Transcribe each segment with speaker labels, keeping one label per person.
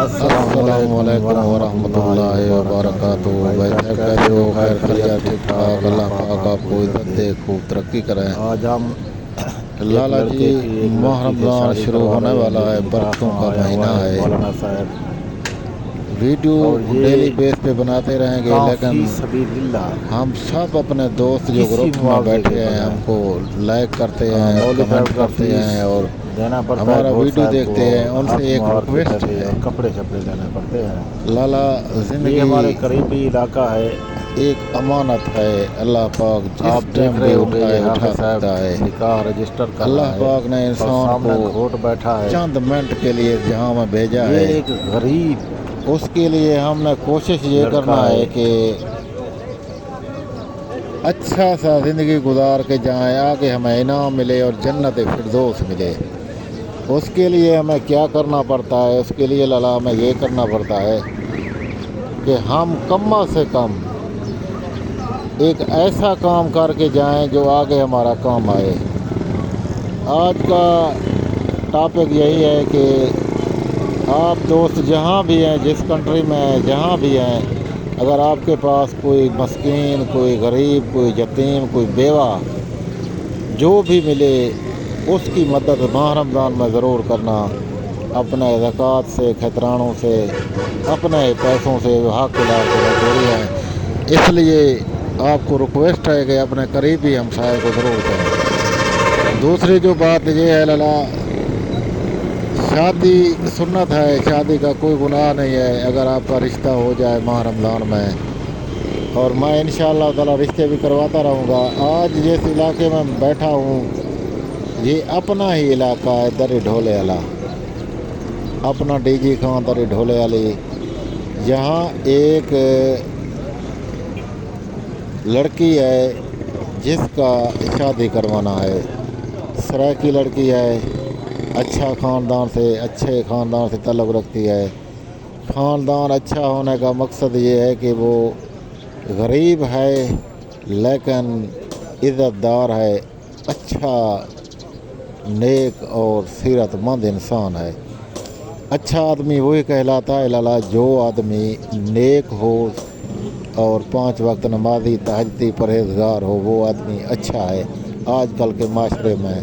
Speaker 1: السلام علیکم ورحمۃ اللہ وبرکاتہ۔ ویسے کیسے ہو؟ خیر خیریت ٹھیک ٹھاک؟ اللہ پاک آپ کو عزت دے، خوب ترقی کریں۔
Speaker 2: آج ہم
Speaker 1: لالا جی، ماہ رمضان شروع ہونے والا ہے، برکتوں کا مہینہ ہے۔
Speaker 2: مولانا صاحب
Speaker 1: ویڈیو
Speaker 2: اور
Speaker 1: ڈیلی
Speaker 2: یہ
Speaker 1: بیس پہ بناتے رہیں گے،
Speaker 2: کام
Speaker 1: لیکن
Speaker 2: فی سبیل اللہ
Speaker 1: ہم سب اپنے دوست جو
Speaker 2: کسی
Speaker 1: گروپ میں
Speaker 2: معاوضے کے
Speaker 1: بیٹھے ہیں ہم
Speaker 2: بغیر
Speaker 1: کو لائک کرتے ہیں،
Speaker 2: مولوی
Speaker 1: کمنٹ
Speaker 2: صاحب کا
Speaker 1: کرتے
Speaker 2: فیس
Speaker 1: ہیں اور
Speaker 2: دینا پڑتا ہے،
Speaker 1: ہمارا
Speaker 2: گور
Speaker 1: ویڈیو
Speaker 2: صاحب کو
Speaker 1: دیکھتے ہیں۔ ان سے
Speaker 2: ہاتھ
Speaker 1: ایک
Speaker 2: مہار کے
Speaker 1: ریکویسٹ
Speaker 2: پیسے
Speaker 1: ہے،
Speaker 2: اور کپڑے شپڑے دینے پڑتے ہیں۔
Speaker 1: لالا
Speaker 2: یہ
Speaker 1: زندگی
Speaker 2: ہمارے قریبی علاقہ ہے،
Speaker 1: ایک امانت ہے، اللہ پاک جس
Speaker 2: آپ دیکھ
Speaker 1: ٹائم
Speaker 2: رہے
Speaker 1: بھی
Speaker 2: ہوں گے
Speaker 1: اٹھائے
Speaker 2: یہ
Speaker 1: اٹھا
Speaker 2: حافظ صاحب
Speaker 1: سکتا ہے۔
Speaker 2: نکاح رجسٹر کر
Speaker 1: اللہ
Speaker 2: رہا ہے
Speaker 1: پاک نے
Speaker 2: اور
Speaker 1: انسان کو
Speaker 2: سامنے گھوٹ بیٹھا ہے۔
Speaker 1: چند منٹ کے لیے جہاں میں بھیجا
Speaker 2: یہ
Speaker 1: ہے،
Speaker 2: ایک غریب
Speaker 1: اس کے لیے ہم نے کوشش یہ
Speaker 2: لڑکا
Speaker 1: کرنا ہے
Speaker 2: ہے،
Speaker 1: کہ اچھا سا زندگی گزار کے جائیں، آگے ہمیں انعام ملے اور جنت فردوس ملے۔ اس کے لیے ہمیں کیا کرنا پڑتا ہے؟ اس کے لیے لالا ہمیں یہ کرنا پڑتا ہے کہ ہم کم سے کم ایک ایسا کام کر کے جائیں جو آگے ہمارا کام آئے۔ آج کا ٹاپک یہی ہے کہ آپ دوست جہاں بھی ہیں، جس کنٹری میں ہیں، جہاں بھی ہیں، اگر آپ کے پاس کوئی مسکین، کوئی غریب، کوئی یتیم، کوئی بیوہ جو بھی ملے، اس کی مدد ماہ رمضان میں ضرور کرنا۔ اپنے زکوٰۃ سے، خطرانوں سے، اپنے پیسوں سے حق الار کو ضروری ہے۔ اس لیے آپ کو ریکویسٹ ہے کہ اپنے قریبی ہمسائے کو ضرور کریں۔ دوسری جو بات یہ ہے لالا، شادی سنت ہے، شادی کا کوئی گناہ نہیں ہے اگر آپ کا رشتہ ہو جائے ماہ رمضان میں، اور میں انشاءاللہ تعالی رشتے بھی کرواتا رہوں گا۔ آج جس علاقے میں بیٹھا ہوں یہ اپنا ہی علاقہ ہے، دری ڈھولے والا، اپنا ڈی جی خان دری ڈھولے والی۔ یہاں ایک لڑکی ہے جس کا شادی کروانا ہے، سرائیکی لڑکی ہے، اچھا خاندان سے، اچھے خاندان سے تعلق رکھتی ہے۔ خاندان اچھا ہونے کا مقصد یہ ہے کہ وہ غریب ہے لیکن عزت دار ہے، اچھا نیک اور سیرت مند انسان ہے۔ اچھا آدمی وہی کہلاتا ہے لالا جو آدمی نیک ہو اور 5 وقت نمازی، تہجدی، پرہیزگار ہو، وہ آدمی اچھا ہے آج کل کے معاشرے میں۔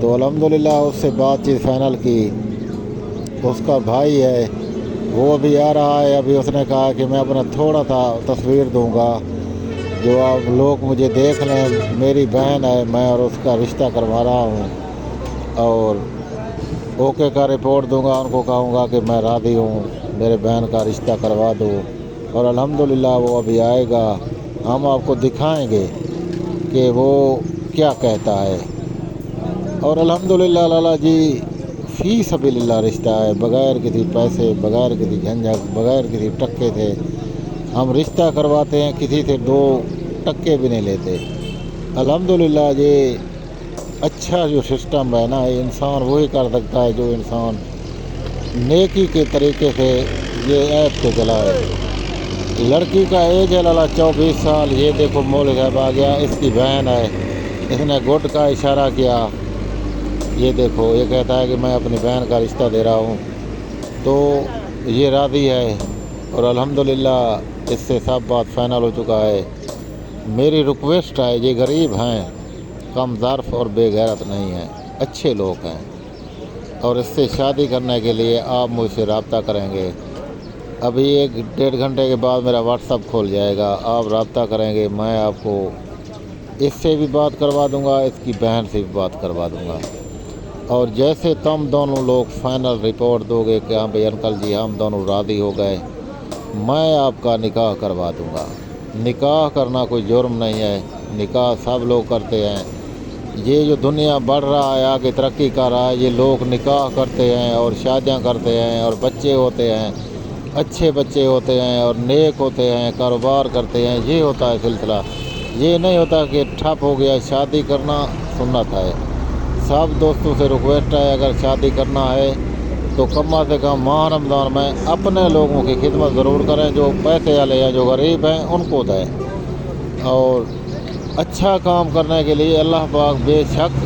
Speaker 1: تو الحمدللہ اس سے بات چیت فائنل کی، اس کا بھائی ہے وہ ابھی آ رہا ہے۔ ابھی اس نے کہا کہ میں اپنا تھوڑا سا تصویر دوں گا جو آپ لوگ مجھے دیکھ لیں، میری بہن ہے، میں اور اس کا رشتہ کروا رہا ہوں، اور اوکے کا رپورٹ دوں گا، ان کو کہوں گا کہ میں راضی ہوں، میرے بہن کا رشتہ کروا دو۔ اور الحمدللہ وہ ابھی آئے گا، ہم آپ کو دکھائیں گے کہ وہ کیا کہتا ہے۔ اور الحمدللہ لالا جی فی سبیل اللہ رشتہ ہے، بغیر کسی پیسے، بغیر کسی جھنجھٹ، بغیر کسی ٹکے سے ہم رشتہ کرواتے ہیں، کسی سے 2 ٹکے بھی نہیں لیتے۔ الحمدللہ یہ اچھا جو سسٹم ہے نا، انسان وہی کر سکتا ہے جو انسان نیکی کے طریقے سے یہ ایپ پہ چلائے۔ لڑکی کا ایج ہے لالا 24 سال۔ یہ دیکھو مول صاحب آ گیا، اس کی بہن ہے، اس نے گڈ کا اشارہ کیا، یہ دیکھو یہ کہتا ہے کہ میں اپنی بہن کا رشتہ دے رہا ہوں، تو یہ راضی ہے۔ اور الحمدللہ اس سے سب بات فائنل ہو چکا ہے۔ میری ریکویسٹ ہے، یہ غریب ہیں، کم ظرف اور بے غیرت نہیں ہیں، اچھے لوگ ہیں، اور اس سے شادی کرنے کے لیے آپ مجھ سے رابطہ کریں گے۔ ابھی 1-1.5 گھنٹے کے بعد میرا واٹس اپ کھول جائے گا، آپ رابطہ کریں گے، میں آپ کو اس سے بھی بات کروا دوں گا، اس کی بہن سے بھی بات کروا دوں گا۔ اور جیسے تم دونوں لوگ فائنل رپورٹ دو گے کہ ہاں بھائی انکل جی ہم دونوں راضی ہو گئے، میں آپ کا نکاح کروا دوں گا۔ نکاح کرنا کوئی جرم نہیں ہے، نکاح سب لوگ کرتے ہیں۔ یہ جو دنیا بڑھ رہا ہے، آگے ترقی کر رہا ہے، یہ لوگ نکاح کرتے ہیں اور شادیاں کرتے ہیں اور بچے ہوتے ہیں، اچھے بچے ہوتے ہیں اور نیک ہوتے ہیں، کاروبار کرتے ہیں، یہ ہوتا ہے سلسلہ۔ یہ نہیں ہوتا کہ ٹھپ ہو گیا۔ شادی کرنا سنت ہے۔ سب دوستوں سے ریکویسٹ ہے اگر شادی کرنا ہے تو کم سے کم ماہ رمضان میں اپنے لوگوں کی خدمت ضرور کریں، جو پیسے والے ہیں، جو غریب ہیں، ان کو دیں۔ اور اچھا کام کرنے کے لیے اللہ پاک بے شک